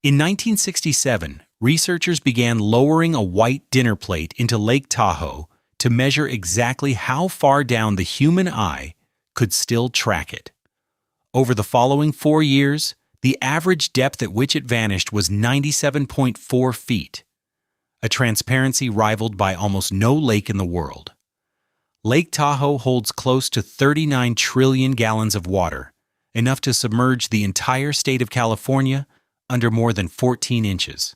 In 1967, researchers began lowering a white dinner plate into Lake Tahoe to measure exactly how far down the human eye could still track it. Over the following 4 years, the average depth at which it vanished was 97.4 feet, a transparency rivaled by almost no lake in the world. Lake Tahoe holds close to 39 trillion gallons of water, enough to submerge the entire state of California under more than 14 inches.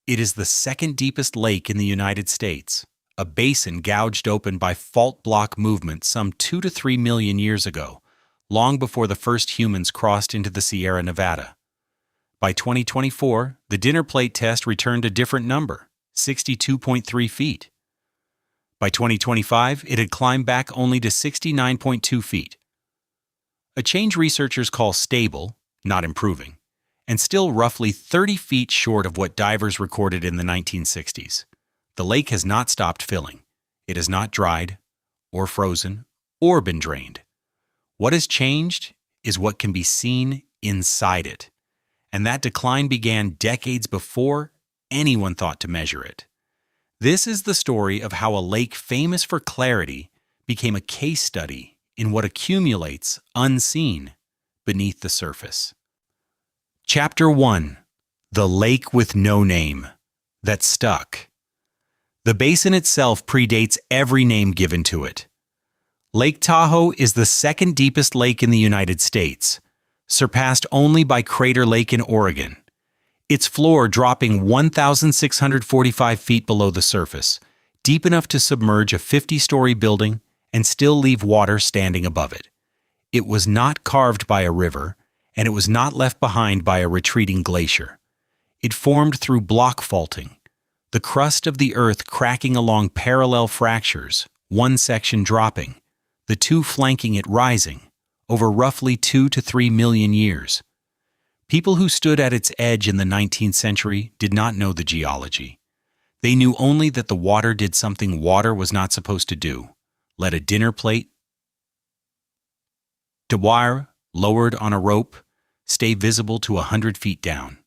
It is the second deepest lake in the United States, a basin gouged open by fault block movement some 2 to 3 million years ago, long before the first humans crossed into the Sierra Nevada. By 2024, the dinner plate test returned a different number, 62.3 feet. By 2025, it had climbed back only to 69.2 feet. A change researchers call stable, not improving, and still roughly 30 feet short of what divers recorded in the 1960s. The lake has not stopped filling. It has not dried, or frozen, or been drained. What has changed is what can be seen inside it, and that decline began decades before anyone thought to measure it. This is the story of how a lake famous for clarity became a case study in what accumulates unseen beneath the surface. Chapter 1. The Lake with No Name That Stuck. The basin itself predates every name given to it. Lake Tahoe is the second deepest lake in the United States, surpassed only by Crater Lake in Oregon, its floor dropping 1,645 feet below the surface, deep enough to submerge a 50-story building and still leave water standing above it. It was not carved by a river, and it was not left behind by a retreating glacier. It formed through block faulting, the crust of the earth cracking along parallel fractures, one section dropping, the two flanking it rising, over roughly 2 to 3 million years. People who stood at its edge in the 19th century did not know the geology. They knew only that the water did something water was not supposed to do: let a dinner plate, de wire, lowered on a rope, stay visible to 100 feet down.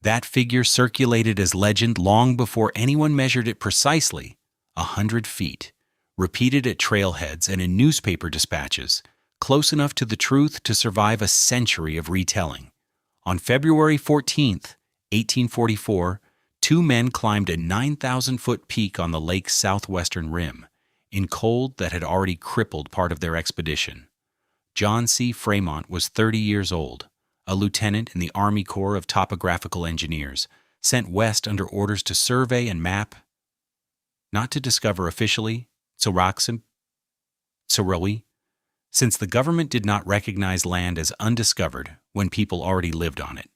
That figure circulated as legend long before anyone measured it precisely, 100 feet, repeated at trailheads and in newspaper dispatches, close enough to the truth to survive a century of retelling. On February 14, 1844, 2 men climbed a 9,000-foot peak on the lake's southwestern rim, in cold that had already crippled part of their expedition. John C. Fremont was 30 years old, a lieutenant in the Army Corps of Topographical Engineers, sent west under orders to survey and map, not to discover officially, Tsoraxim, since the government did not recognize land as undiscovered when people already lived on it.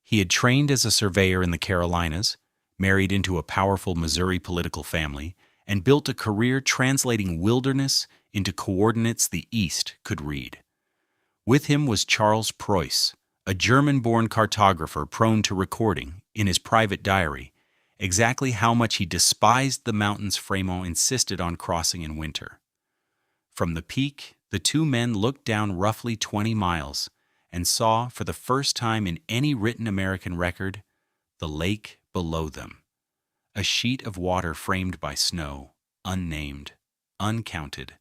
He had trained as a surveyor in the Carolinas, married into a powerful Missouri political family, and built a career translating wilderness into coordinates the East could read. With him was Charles Preuss, a German-born cartographer prone to recording, in his private diary, exactly how much he despised the mountains Fremont insisted on crossing in winter. From the peak, the 2 men looked down roughly 20 miles and saw, for the first time in any written American record, the lake below them. A sheet of water framed by snow, unnamed, uncounted,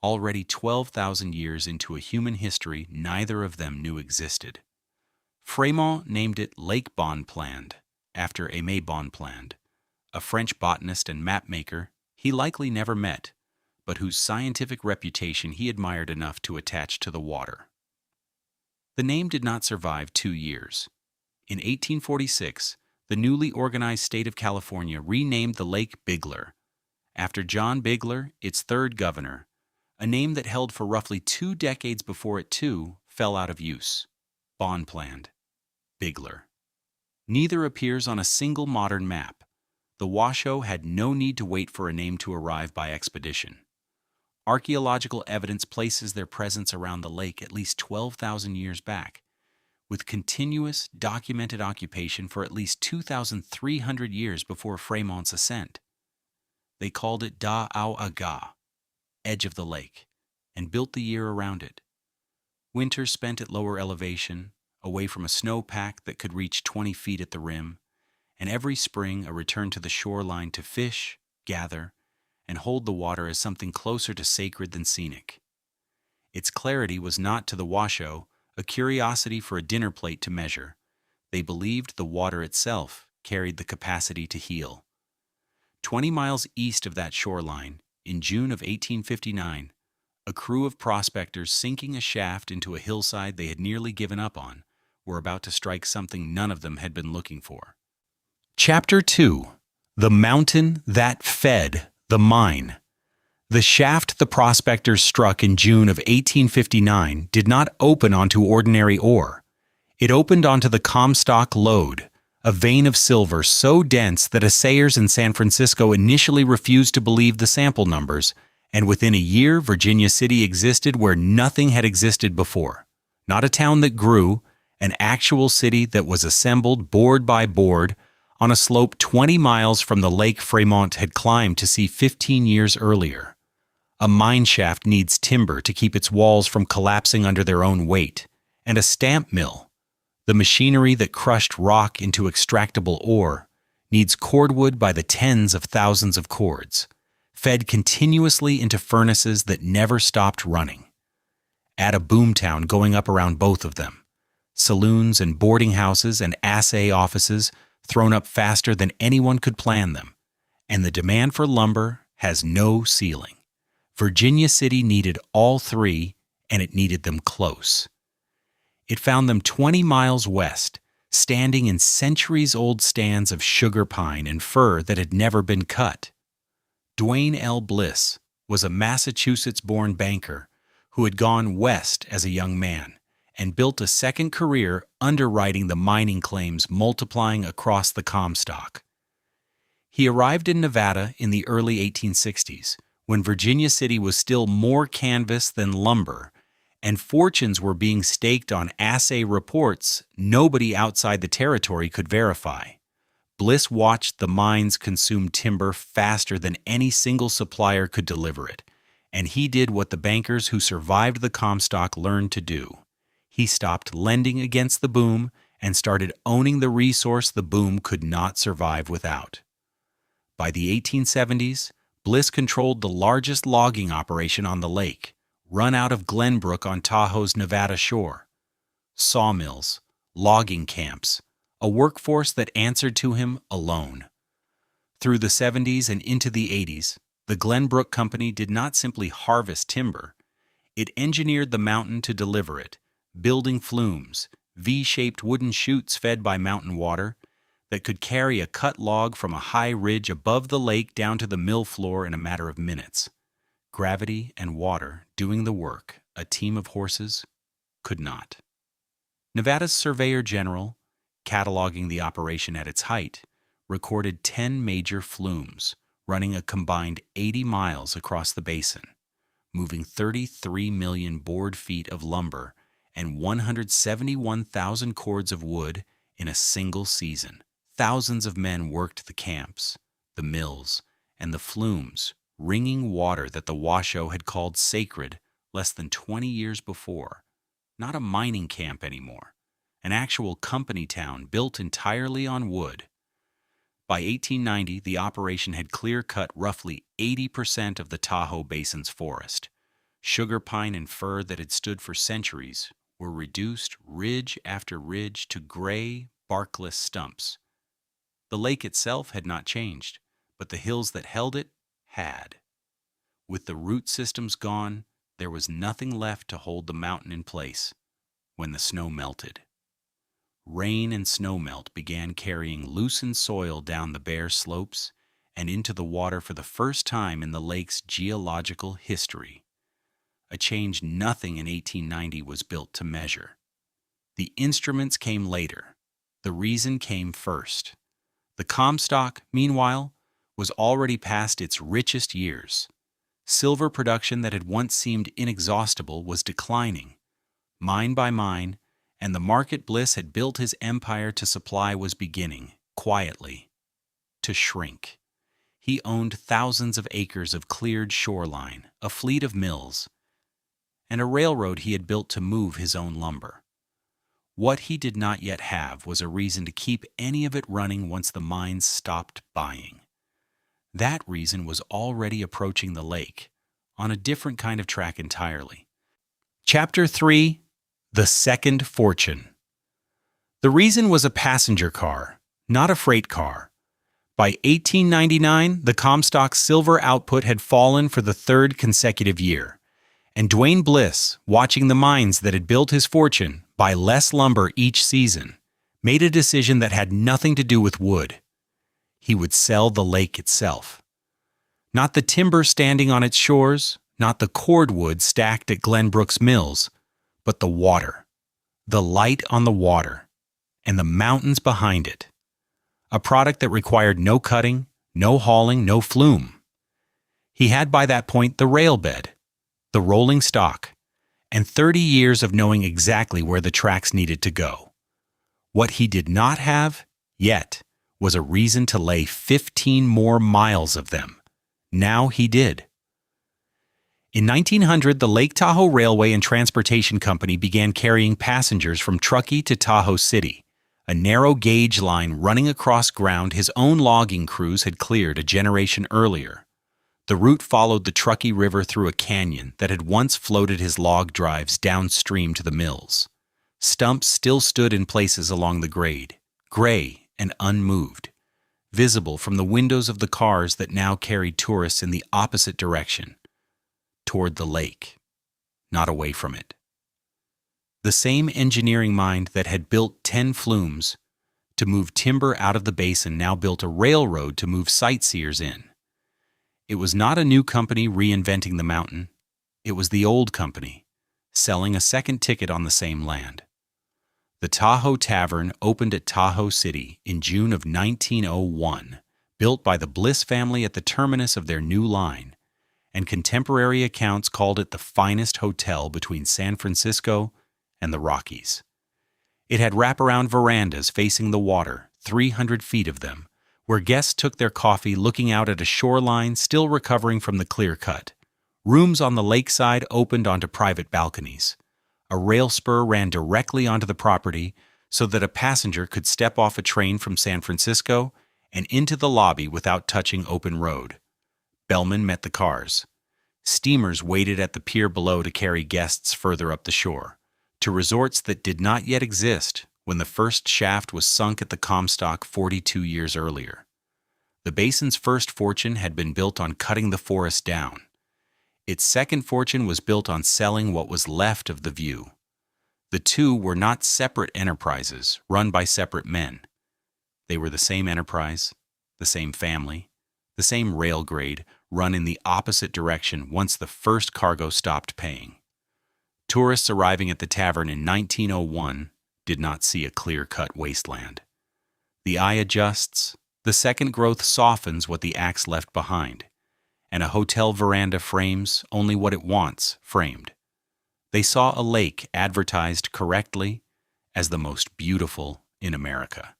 already 12,000 years into a human history neither of them knew existed. Fremont named it Lake Bonpland, after Aimé Bonpland, a French botanist and mapmaker he likely never met, but whose scientific reputation he admired enough to attach to the water. The name did not survive 2 years. In 1846, the newly organized state of California renamed the lake Bigler, after John Bigler, its 3rd governor, a name that held for roughly 2 decades before it too fell out of use. Bonpland, Bigler. Neither appears on a single modern map. The Washoe had no need to wait for a name to arrive by expedition. Archaeological evidence places their presence around the lake at least 12,000 years back, with continuous, documented occupation for at least 2,300 years before Fremont's ascent. They called it Da-Au-Aga, edge of the lake, and built the year around it. Winter spent at lower elevation, away from a snowpack that could reach 20 feet at the rim, and every spring a return to the shoreline to fish, gather, and hold the water as something closer to sacred than scenic. Its clarity was not to the Washoe a curiosity for a dinner plate to measure. They believed the water itself carried the capacity to heal. 20 miles east of that shoreline, in June of 1859, a crew of prospectors sinking a shaft into a hillside they had nearly given up on were about to strike something none of them had been looking for. Chapter 2: The Mountain That Fed the Mine. The shaft the prospectors struck in June of 1859 did not open onto ordinary ore. It opened onto the Comstock lode, a vein of silver so dense that assayers in San Francisco initially refused to believe the sample numbers, and within a year Virginia City existed where nothing had existed before. Not a town that grew, an actual city that was assembled board by board on a slope 20 miles from the lake Fremont had climbed to see 15 years earlier. A mine shaft needs timber to keep its walls from collapsing under their own weight, and a stamp mill, the machinery that crushed rock into extractable ore, needs cordwood by the tens of thousands of cords, fed continuously into furnaces that never stopped running. Add a boomtown going up around both of them, saloons and boarding houses and assay offices thrown up faster than anyone could plan them, and the demand for lumber has no ceiling. Virginia City needed all three, and it needed them close. It found them 20 miles west, standing in centuries-old stands of sugar pine and fir that had never been cut. Duane L. Bliss was a Massachusetts-born banker who had gone west as a young man and built a second career underwriting the mining claims multiplying across the Comstock. He arrived in Nevada in the early 1860s, when Virginia City was still more canvas than lumber, and fortunes were being staked on assay reports nobody outside the territory could verify. Bliss watched the mines consume timber faster than any single supplier could deliver it, and he did what the bankers who survived the Comstock learned to do. He stopped lending against the boom and started owning the resource the boom could not survive without. By the 1870s, Bliss controlled the largest logging operation on the lake, run out of Glenbrook on Tahoe's Nevada shore. Sawmills, logging camps, a workforce that answered to him alone. Through the 70s and into the 80s, the Glenbrook Company did not simply harvest timber. It engineered the mountain to deliver it, building flumes, V-shaped wooden chutes fed by mountain water, that could carry a cut log from a high ridge above the lake down to the mill floor in a matter of minutes. Gravity and water doing the work a team of horses could not. Nevada's Surveyor General, cataloging the operation at its height, recorded 10 major flumes, running a combined 80 miles across the basin, moving 33 million board feet of lumber and 171,000 cords of wood in a single season. Thousands of men worked the camps, the mills, and the flumes, wringing water that the Washoe had called sacred less than 20 years before. Not a mining camp anymore, an actual company town built entirely on wood. By 1890, the operation had clear-cut roughly 80% of the Tahoe Basin's forest. Sugar pine and fir that had stood for centuries were reduced ridge after ridge to gray, barkless stumps. The lake itself had not changed, but the hills that held it had. With the root systems gone, there was nothing left to hold the mountain in place when the snow melted. Rain and snowmelt began carrying loosened soil down the bare slopes and into the water for the first time in the lake's geological history. A change nothing in 1890 was built to measure. The instruments came later. The reason came first. The Comstock, meanwhile, was already past its richest years. Silver production that had once seemed inexhaustible was declining. Mine by mine, and the market Bliss had built his empire to supply was beginning, quietly, to shrink. He owned thousands of acres of cleared shoreline, a fleet of mills, and a railroad he had built to move his own lumber. What he did not yet have was a reason to keep any of it running once the mines stopped buying. That reason was already approaching the lake, on a different kind of track entirely. Chapter 3: The Second Fortune. The reason was a passenger car, not a freight car. By 1899, the Comstock's silver output had fallen for the third consecutive year, and Dwayne Bliss, watching the mines that had built his fortune buy less lumber each season, made a decision that had nothing to do with wood. He would sell the lake itself. Not the timber standing on its shores, not the cordwood stacked at Glenbrook's mills, but the water, the light on the water, and the mountains behind it. A product that required no cutting, no hauling, no flume. He had by that point the rail bed, the rolling stock, and 30 years of knowing exactly where the tracks needed to go. What he did not have, yet, was a reason to lay 15 more miles of them. Now he did. In 1900, the Lake Tahoe Railway and Transportation Company began carrying passengers from Truckee to Tahoe City, a narrow-gauge line running across ground his own logging crews had cleared a generation earlier. The route followed the Truckee River through a canyon that had once floated his log drives downstream to the mills. Stumps still stood in places along the grade, gray and unmoved, visible from the windows of the cars that now carried tourists in the opposite direction, toward the lake, not away from it. The same engineering mind that had built 10 flumes to move timber out of the basin now built a railroad to move sightseers in. It was not a new company reinventing the mountain. It was the old company, selling a second ticket on the same land. The Tahoe Tavern opened at Tahoe City in June of 1901, built by the Bliss family at the terminus of their new line, and contemporary accounts called it the finest hotel between San Francisco and the Rockies. It had wraparound verandas facing the water, 300 feet of them, where guests took their coffee looking out at a shoreline still recovering from the clear cut. Rooms on the lakeside opened onto private balconies. A rail spur ran directly onto the property so that a passenger could step off a train from San Francisco and into the lobby without touching open road. Bellmen met the cars. Steamers waited at the pier below to carry guests further up the shore, to resorts that did not yet exist when the first shaft was sunk at the Comstock 42 years earlier. The basin's first fortune had been built on cutting the forest down. Its second fortune was built on selling what was left of the view. The two were not separate enterprises run by separate men. They were the same enterprise, the same family, the same rail grade, run in the opposite direction once the first cargo stopped paying. Tourists arriving at the tavern in 1901 did not see a clear-cut wasteland. The eye adjusts, the second growth softens what the axe left behind, and a hotel veranda frames only what it wants framed. They saw a lake advertised correctly as the most beautiful in America.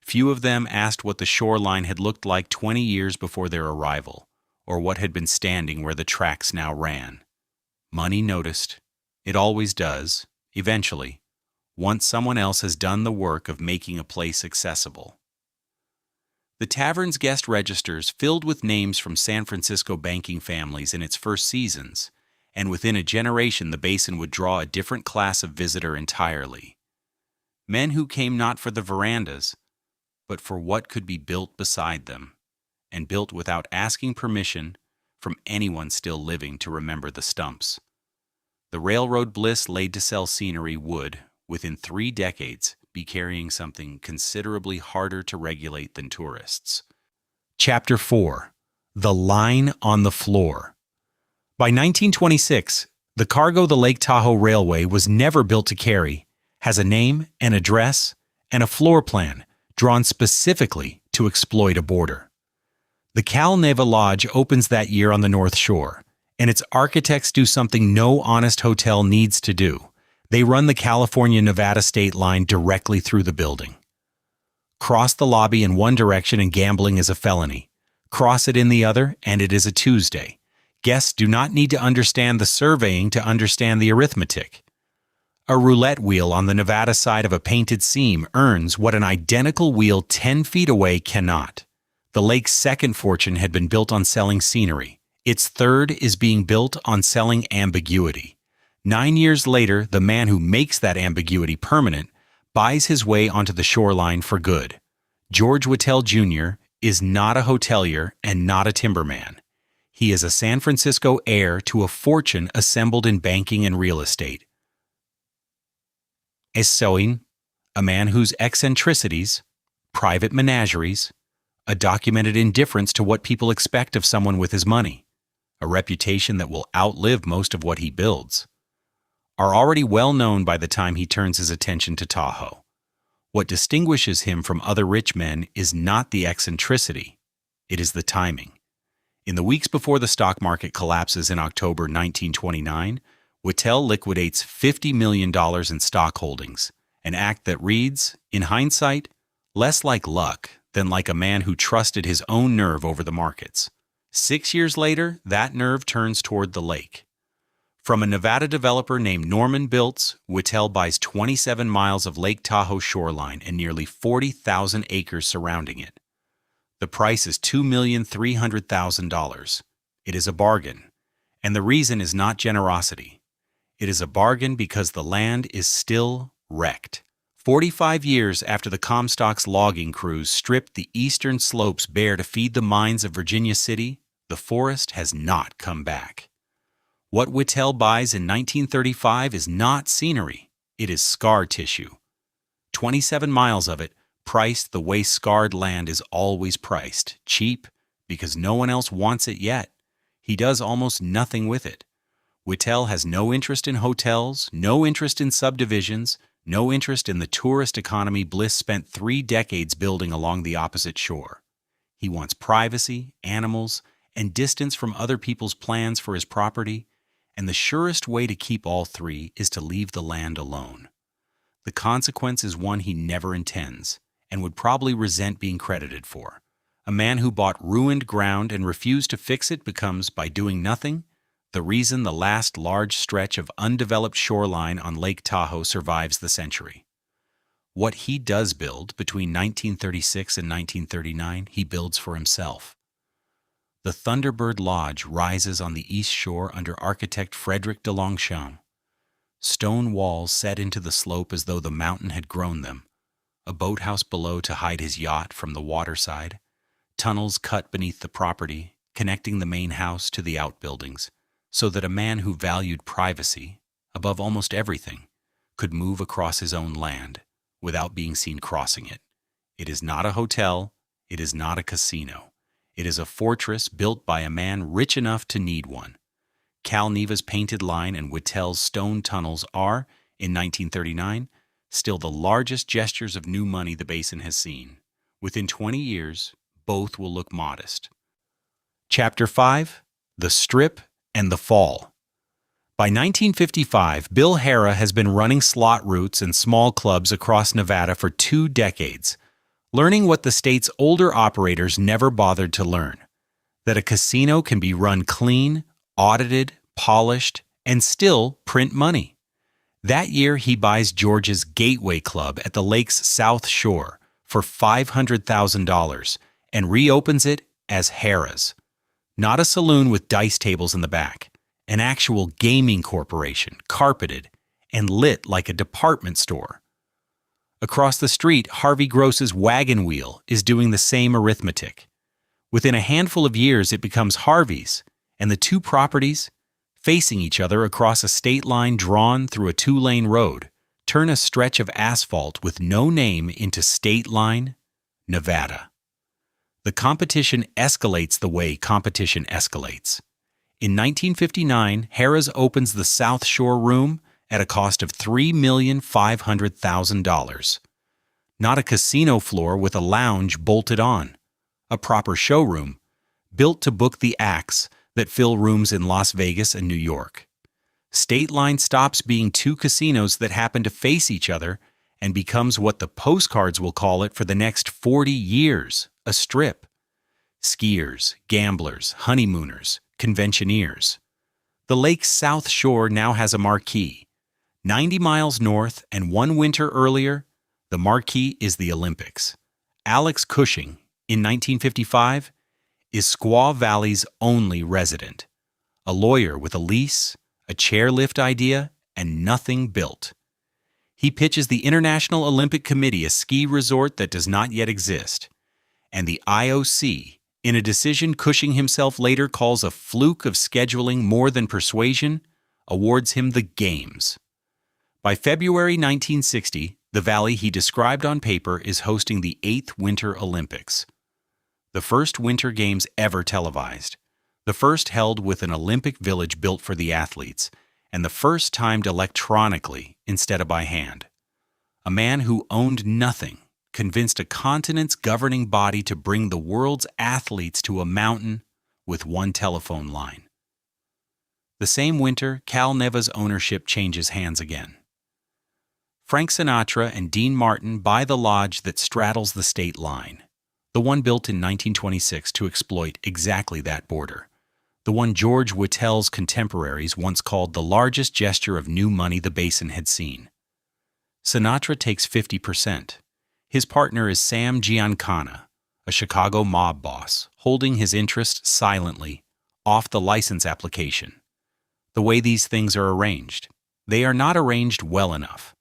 Few of them asked what the shoreline had looked like 20 years before their arrival, or what had been standing where the tracks now ran. Money noticed. It always does, eventually, once someone else has done the work of making a place accessible. The tavern's guest registers filled with names from San Francisco banking families in its first seasons, and within a generation the basin would draw a different class of visitor entirely. Men who came not for the verandas, but for what could be built beside them, and built without asking permission from anyone still living to remember the stumps. The railroad Bliss laid to sell scenery would, within 3 decades, be carrying something considerably harder to regulate than tourists. Chapter 4: The Line on the Floor. By 1926, the cargo the Lake Tahoe Railway was never built to carry has a name, an address, and a floor plan drawn specifically to exploit a border. The Cal Neva Lodge opens that year on the North Shore, and its architects do something no honest hotel needs to do. They run the California-Nevada state line directly through the building. Cross the lobby in one direction and gambling is a felony. Cross it in the other and it is a Tuesday. Guests do not need to understand the surveying to understand the arithmetic. A roulette wheel on the Nevada side of a painted seam earns what an identical wheel 10 feet away cannot. The lake's second fortune had been built on selling scenery. Its third is being built on selling ambiguity. 9 years later, the man who makes that ambiguity permanent buys his way onto the shoreline for good. George Whitell Jr. is not a hotelier and not a timberman. He is a San Francisco heir to a fortune assembled in banking and real estate. A man whose eccentricities, private menageries, a documented indifference to what people expect of someone with his money, a reputation that will outlive most of what he builds, are already well known by the time he turns his attention to Tahoe. What distinguishes him from other rich men is not the eccentricity, it is the timing. In the weeks before the stock market collapses in October 1929, Whitell liquidates $50 million in stock holdings, an act that reads, in hindsight, less like luck than like a man who trusted his own nerve over the markets. 6 years later, that nerve turns toward the lake. From a Nevada developer named Norman Biltz, Whitell buys 27 miles of Lake Tahoe shoreline and nearly 40,000 acres surrounding it. The price is $2,300,000. It is a bargain, and the reason is not generosity. It is a bargain because the land is still wrecked. 45 years after the Comstock's logging crews stripped the eastern slopes bare to feed the mines of Virginia City, the forest has not come back. What Whitell buys in 1935 is not scenery, it is scar tissue. 27 miles of it, priced the way scarred land is always priced, cheap, because no one else wants it yet. He does almost nothing with it. Whitell has no interest in hotels, no interest in subdivisions, no interest in the tourist economy Bliss spent 3 decades building along the opposite shore. He wants privacy, animals, and distance from other people's plans for his property, and the surest way to keep all three is to leave the land alone. The consequence is one he never intends, and would probably resent being credited for. A man who bought ruined ground and refused to fix it becomes, by doing nothing, the reason the last large stretch of undeveloped shoreline on Lake Tahoe survives the century. What he does build between 1936 and 1939, he builds for himself. The Thunderbird Lodge rises on the east shore under architect Frederick de Longchamp. Stone walls set into the slope as though the mountain had grown them, a boathouse below to hide his yacht from the waterside, tunnels cut beneath the property, connecting the main house to the outbuildings, so that a man who valued privacy, above almost everything, could move across his own land without being seen crossing it. It is not a hotel, it is not a casino. It is a fortress built by a man rich enough to need one. Cal Neva's painted line and Whittell's stone tunnels are, in 1939, still the largest gestures of new money the basin has seen. Within 20 years, both will look modest. Chapter 5: The Strip and the Fall. By 1955, Bill Harrah has been running slot routes and small clubs across Nevada for 2 decades, learning what the state's older operators never bothered to learn: that a casino can be run clean, audited, polished, and still print money. That year, he buys George's Gateway Club at the lake's south shore for $500,000 and reopens it as Harrah's. Not a saloon with dice tables in the back, an actual gaming corporation, carpeted and lit like a department store. Across the street, Harvey Gross's Wagon Wheel is doing the same arithmetic. Within a handful of years, it becomes Harvey's, and the two properties, facing each other across a state line drawn through a 2-lane road, turn a stretch of asphalt with no name into State Line, Nevada. The competition escalates the way competition escalates. In 1959, Harrah's opens the South Shore Room at a cost of $3,500,000. Not a casino floor with a lounge bolted on. A proper showroom, built to book the acts that fill rooms in Las Vegas and New York. State Line stops being 2 casinos that happen to face each other and becomes what the postcards will call it for the next 40 years, a strip. Skiers, gamblers, honeymooners, conventioneers. The lake's south shore now has a marquee. 90 miles north and one winter earlier, the marquee is the Olympics. Alex Cushing, in 1955, is Squaw Valley's only resident, a lawyer with a lease, a chairlift idea, and nothing built. He pitches the International Olympic Committee a ski resort that does not yet exist, and the IOC, in a decision Cushing himself later calls a fluke of scheduling more than persuasion, awards him the Games. By February 1960, the valley he described on paper is hosting the 8th Winter Olympics. The first Winter Games ever televised, the first held with an Olympic village built for the athletes, and the first timed electronically instead of by hand. A man who owned nothing convinced a continent's governing body to bring the world's athletes to a mountain with one telephone line. The same winter, Cal Neva's ownership changes hands again. Frank Sinatra and Dean Martin buy the lodge that straddles the state line, the one built in 1926 to exploit exactly that border, the one George Whittell's contemporaries once called the largest gesture of new money the basin had seen. Sinatra takes 50%. His partner is Sam Giancana, a Chicago mob boss, holding his interest silently, off the license application. The way these things are arranged, they are not arranged well enough.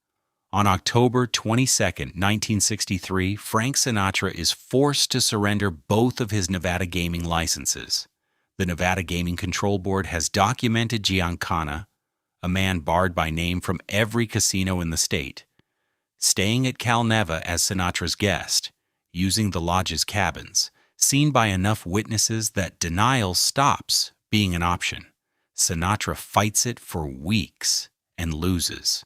On October 22, 1963, Frank Sinatra is forced to surrender both of his Nevada gaming licenses. The Nevada Gaming Control Board has documented Giancana, a man barred by name from every casino in the state, staying at Cal Neva as Sinatra's guest, using the lodge's cabins, seen by enough witnesses that denial stops being an option. Sinatra fights it for weeks and loses.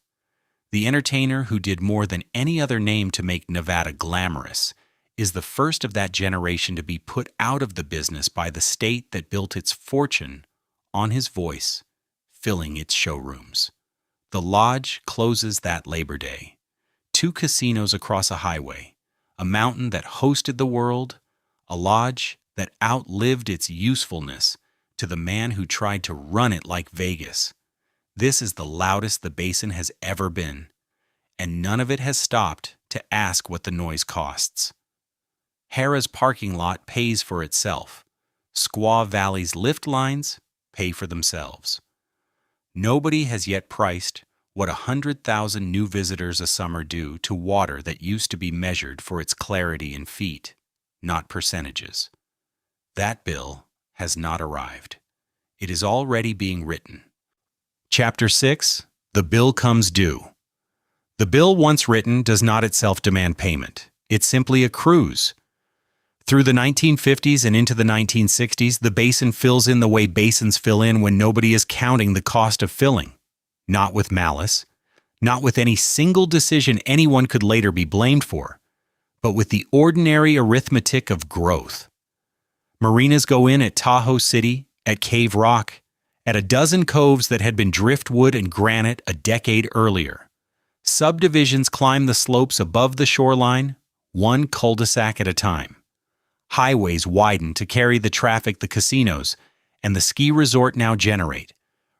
The entertainer who did more than any other name to make Nevada glamorous is the first of that generation to be put out of the business by the state that built its fortune on his voice, filling its showrooms. The lodge closes that Labor Day. 2 casinos across a highway, a mountain that hosted the world, a lodge that outlived its usefulness to the man who tried to run it like Vegas. This is the loudest the basin has ever been, and none of it has stopped to ask what the noise costs. Harrah's parking lot pays for itself. Squaw Valley's lift lines pay for themselves. Nobody has yet priced what 100,000 new visitors a summer do to water that used to be measured for its clarity in feet, not percentages. That bill has not arrived. It is already being written. Chapter 6. The Bill Comes Due. The bill once written does not itself demand payment. It simply accrues. Through the 1950s and into the 1960s, the basin fills in the way basins fill in when nobody is counting the cost of filling. Not with malice, not with any single decision anyone could later be blamed for, but with the ordinary arithmetic of growth. Marinas go in at Taho City, at Cave Rock, at a dozen coves that had been driftwood and granite a decade earlier. Subdivisions climb the slopes above the shoreline, one cul-de-sac at a time. Highways widen to carry the traffic the casinos and the ski resort now generate.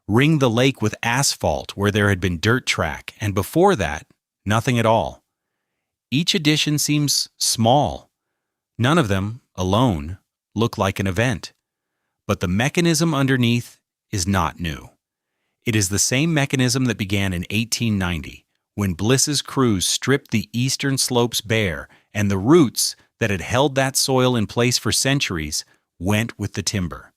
Ring the lake with asphalt where there had been dirt track, and before that, nothing at all. Each addition seems small. None of them, alone, look like an event. But the mechanism underneath is not new. It is the same mechanism that began in 1890, when Bliss's crews stripped the eastern slopes bare, and the roots that had held that soil in place for centuries went with the timber.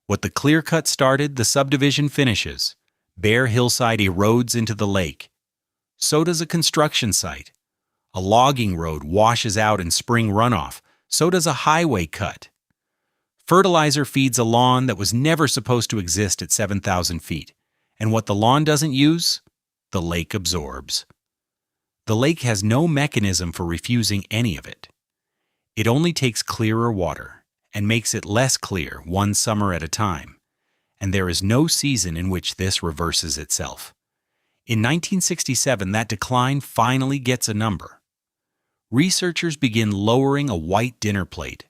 What the clear cut started, the subdivision finishes. Bare hillside erodes into the lake. So does a construction site. A logging road washes out in spring runoff. So does a highway cut. Fertilizer feeds a lawn that was never supposed to exist at 7,000 feet. And what the lawn doesn't use, the lake absorbs. The lake has no mechanism for refusing any of it. It only takes clearer water and makes it less clear one summer at a time, and there is no season in which this reverses itself. In 1967, that decline finally gets a number. Researchers begin lowering a white dinner plate,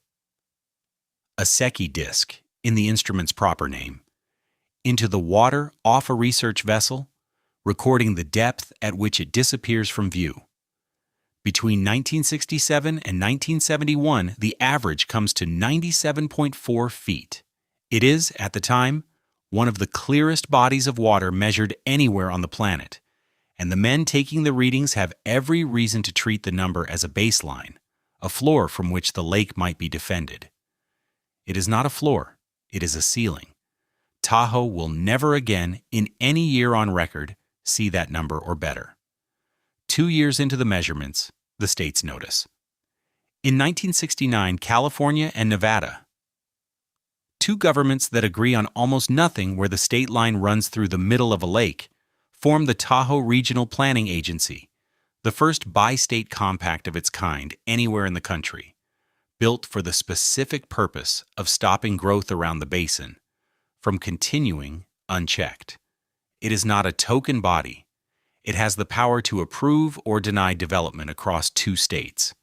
a Secchi disc in the instrument's proper name, into the water off a research vessel, recording the depth at which it disappears from view. Between 1967 and 1971, the average comes to 97.4 feet. It is, at the time, one of the clearest bodies of water measured anywhere on the planet, and the men taking the readings have every reason to treat the number as a baseline, a floor from which the lake might be defended. It is not a floor, it is a ceiling. Tahoe will never again, in any year on record, see that number or better. 2 years into the measurements, the states notice. In 1969, California and Nevada, two governments that agree on almost nothing where the state line runs through the middle of a lake, formed the Tahoe Regional Planning Agency, the first bi-state compact of its kind anywhere in the country, built for the specific purpose of stopping growth around the basin from continuing unchecked. It is not a token body. It has the power to approve or deny development across 2 states,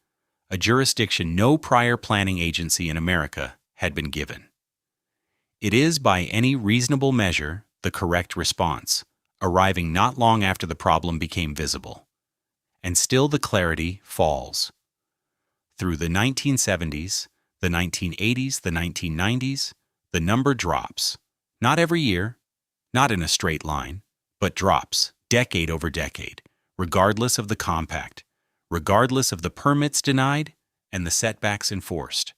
a jurisdiction no prior planning agency in America had been given. It is, by any reasonable measure, the correct response, arriving not long after the problem became visible. And still the clarity falls. Through the 1970s, the 1980s, the 1990s, the number drops. Not every year, not in a straight line, but drops, decade over decade, regardless of the compact, regardless of the permits denied and the setbacks enforced.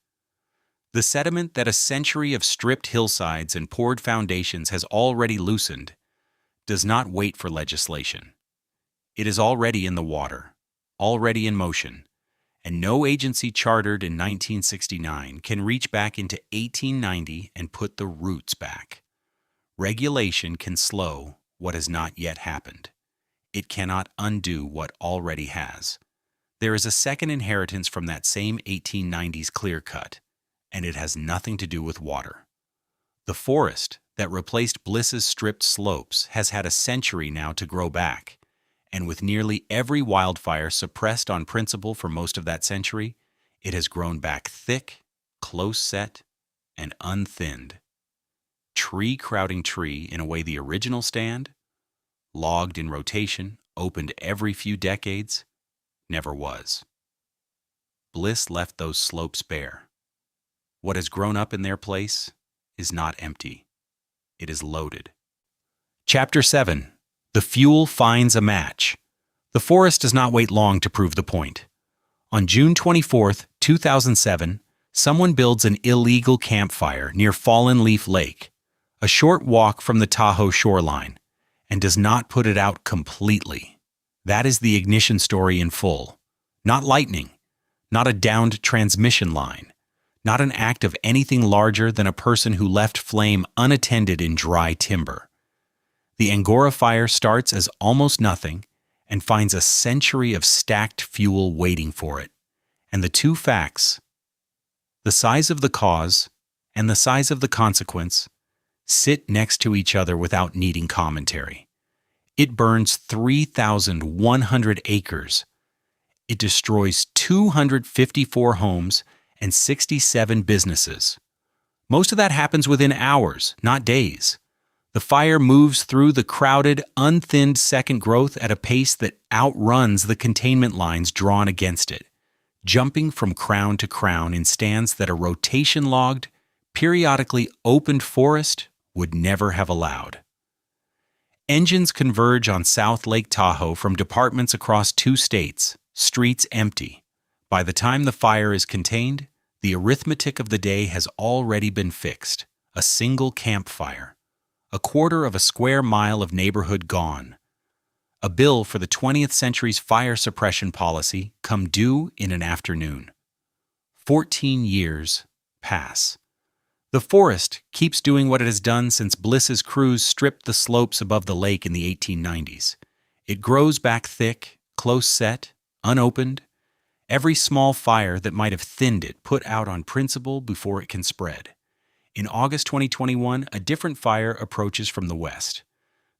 The sediment that a century of stripped hillsides and poured foundations has already loosened does not wait for legislation. It is already in the water, already in motion, and no agency chartered in 1969 can reach back into 1890 and put the roots back. Regulation can slow what has not yet happened. It cannot undo what already has. There is a second inheritance from that same 1890s clear cut, and it has nothing to do with water. The forest that replaced Bliss's stripped slopes has had a century now to grow back, and with nearly every wildfire suppressed on principle for most of that century, it has grown back thick, close-set, and unthinned. Tree crowding tree in a way the original stand, logged in rotation, opened every few decades, never was. Bliss left those slopes bare. What has grown up in their place is not empty. It is loaded. Chapter 7. The fuel finds a match. The forest does not wait long to prove the point. On June 24, 2007, someone builds an illegal campfire near Fallen Leaf Lake, a short walk from the Tahoe shoreline, and does not put it out completely. That is the ignition story in full. Not lightning, not a downed transmission line, not an act of anything larger than a person who left flame unattended in dry timber. The Angora fire starts as almost nothing and finds a century of stacked fuel waiting for it. And the two facts, the size of the cause and the size of the consequence, sit next to each other without needing commentary. It burns 3,100 acres. It destroys 254 homes and 67 businesses. Most of that happens within hours, not days. The fire moves through the crowded, unthinned second growth at a pace that outruns the containment lines drawn against it, jumping from crown to crown in stands that a rotation-logged, periodically opened forest would never have allowed. Engines converge on South Lake Tahoe from departments across 2 states, streets empty. By the time the fire is contained, the arithmetic of the day has already been fixed. A single campfire. A quarter of a square mile of neighborhood gone. A bill for the 20th century's fire suppression policy come due in an afternoon. 14 years pass. The forest keeps doing what it has done since Bliss's crews stripped the slopes above the lake in the 1890s. It grows back thick, close-set, unopened, every small fire that might have thinned it put out on principle before it can spread. In August 2021, a different fire approaches from the west.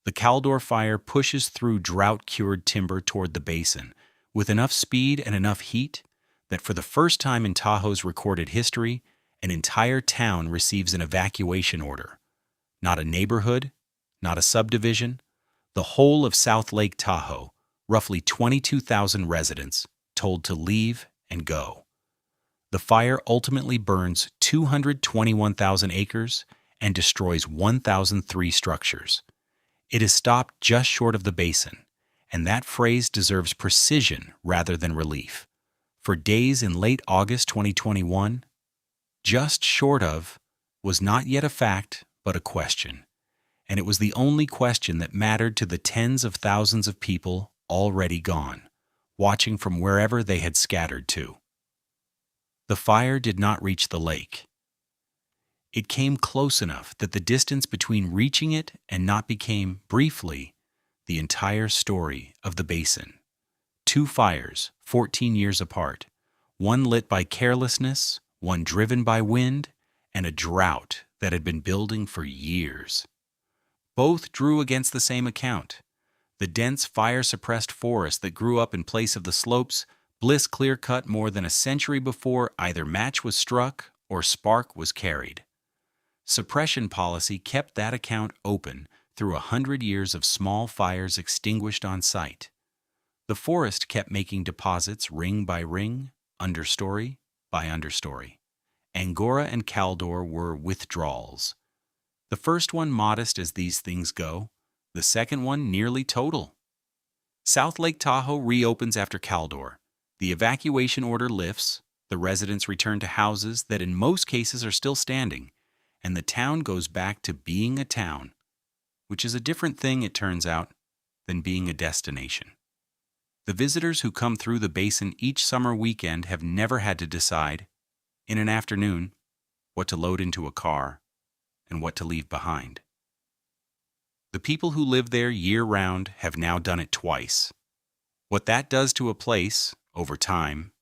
The Caldor fire pushes through drought-cured timber toward the basin with enough speed and enough heat that for the first time in Tahoe's recorded history, an entire town receives an evacuation order. Not a neighborhood, not a subdivision, The whole of South Lake Tahoe, roughly 22,000 residents, told to leave and go. The fire ultimately burns 221,000 acres and destroys 1,003 structures. It is stopped just short of the basin, and that phrase deserves precision rather than relief. For days in late August 2021, just short of was not yet a fact, but a question. And it was the only question that mattered to the tens of thousands of people already gone, watching from wherever they had scattered to. The fire did not reach the lake. It came close enough that the distance between reaching it and not became, briefly, the entire story of the basin. 2 fires, 14 years apart, one lit by carelessness, one driven by wind, and a drought that had been building for years. Both drew against the same account. The dense fire-suppressed forest that grew up in place of the slopes, bliss clear-cut more than a century before either match was struck or spark was carried. Suppression policy kept that account open through 100 years of small fires extinguished on site. The forest kept making deposits ring by ring, understory by understory. Angora and Caldor were withdrawals. The first one modest as these things go, the second one nearly total. South Lake Tahoe reopens after Caldor. The evacuation order lifts, the residents return to houses that in most cases are still standing, and the town goes back to being a town, which is a different thing, it turns out, than being a destination. The visitors who come through the basin each summer weekend have never had to decide, in an afternoon, what to load into a car and what to leave behind. The people who live there year-round have now done it twice. What that does to a place, over time,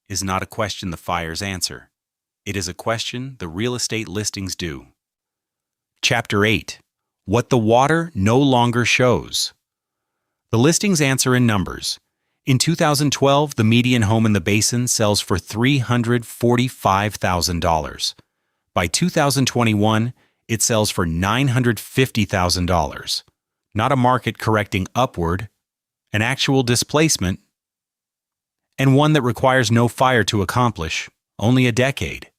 is not a question the fires answer. It is a question the real estate listings do. Chapter 8. What the water no longer shows. The listings answer in numbers. In 2012, the median home in the basin sells for $345,000. By 2021, it sells for $950,000. Not a market correcting upward, an actual displacement, and one that requires no fire to accomplish, only a decade.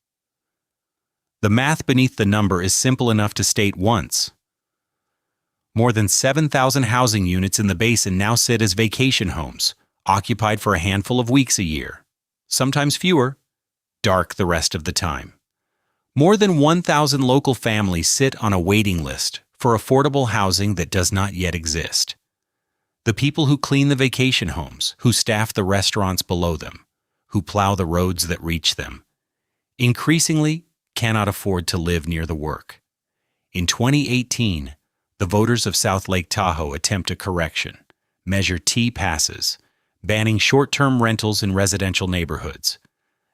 The math beneath the number is simple enough to state once. More than 7,000 housing units in the basin now sit as vacation homes, occupied for a handful of weeks a year, sometimes fewer, dark the rest of the time. More than 1,000 local families sit on a waiting list for affordable housing that does not yet exist. The people who clean the vacation homes, who staff the restaurants below them, who plow the roads that reach them, increasingly cannot afford to live near the work. In 2018, the voters of South Lake Tahoe attempt a correction, Measure T passes, banning short-term rentals in residential neighborhoods,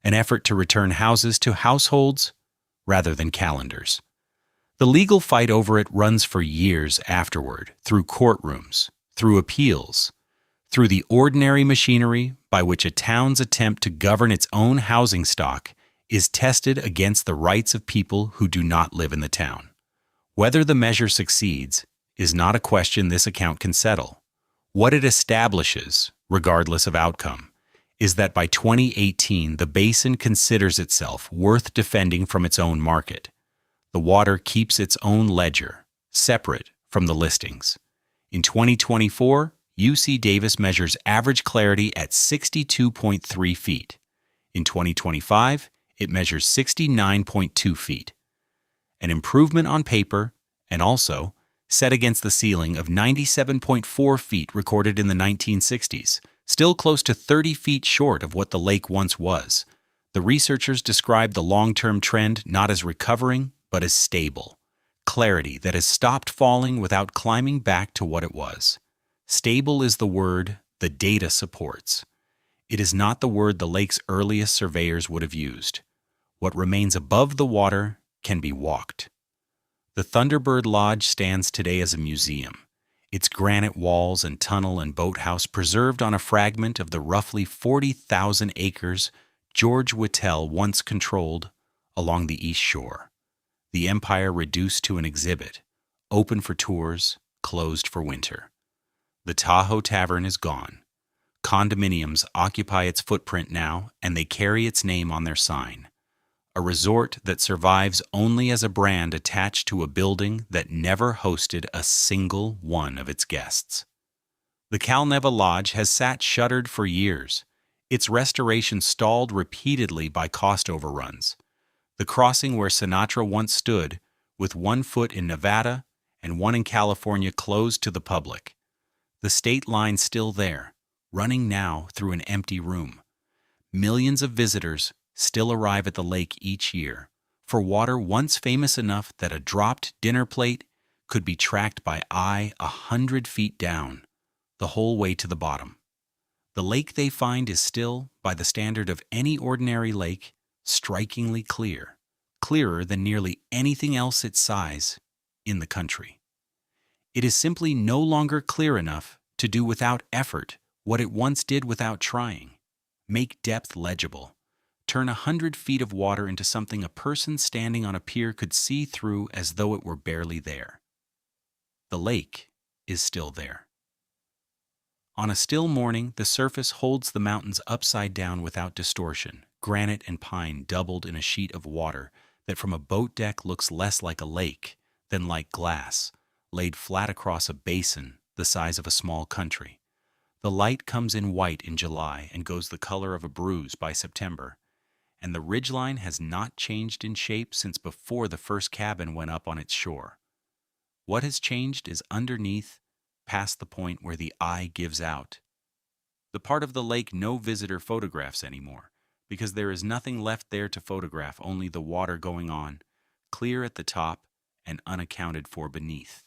an effort to return houses to households rather than calendars. The legal fight over it runs for years afterward, through courtrooms, through appeals, through the ordinary machinery by which a town's attempt to govern its own housing stock is tested against the rights of people who do not live in the town. Whether the measure succeeds is not a question this account can settle. What it establishes, regardless of outcome, is that by 2018 the basin considers itself worth defending from its own market. The water keeps its own ledger, separate from the listings. In 2024, UC Davis measures average clarity at 62.3 feet. In 2025, it measures 69.2 feet. An improvement on paper, and also set against the ceiling of 97.4 feet recorded in the 1960s, still close to 30 feet short of what the lake once was. The researchers describe the long-term trend not as recovering, but as stable. Clarity that has stopped falling without climbing back to what it was. Stable is the word the data supports. It is not the word the lake's earliest surveyors would have used. What remains above the water can be walked. The Thunderbird Lodge stands today as a museum, its granite walls and tunnel and boathouse preserved on a fragment of the roughly 40,000 acres George Whittell once controlled along the east shore. The empire reduced to an exhibit, open for tours, closed for winter. The Taho Tavern is gone. Condominiums occupy its footprint now, and they carry its name on their sign. A resort that survives only as a brand attached to a building that never hosted a single one of its guests. The Calneva Lodge has sat shuttered for years, its restoration stalled repeatedly by cost overruns. The crossing where Sinatra once stood, with one foot in Nevada and one in California, closed to the public. The state line still there, running now through an empty room. Millions of visitors still arrive at the lake each year, for water once famous enough that a dropped dinner plate could be tracked by eye 100 feet down, the whole way to the bottom. The lake they find is still, by the standard of any ordinary lake, strikingly clear, clearer than nearly anything else its size in the country. It is simply no longer clear enough to do without effort what it once did without trying. Make depth legible. Turn 100 feet of water into something a person standing on a pier could see through as though it were barely there. The lake is still there. On a still morning, the surface holds the mountains upside down without distortion, granite and pine doubled in a sheet of water that from a boat deck looks less like a lake than like glass, laid flat across a basin the size of a small country. The light comes in white in July and goes the color of a bruise by September, and the ridgeline has not changed in shape since before the first cabin went up on its shore. What has changed is underneath, past the point where the eye gives out. The part of the lake no visitor photographs anymore, because there is nothing left there to photograph, only the water going on, clear at the top and unaccounted for beneath.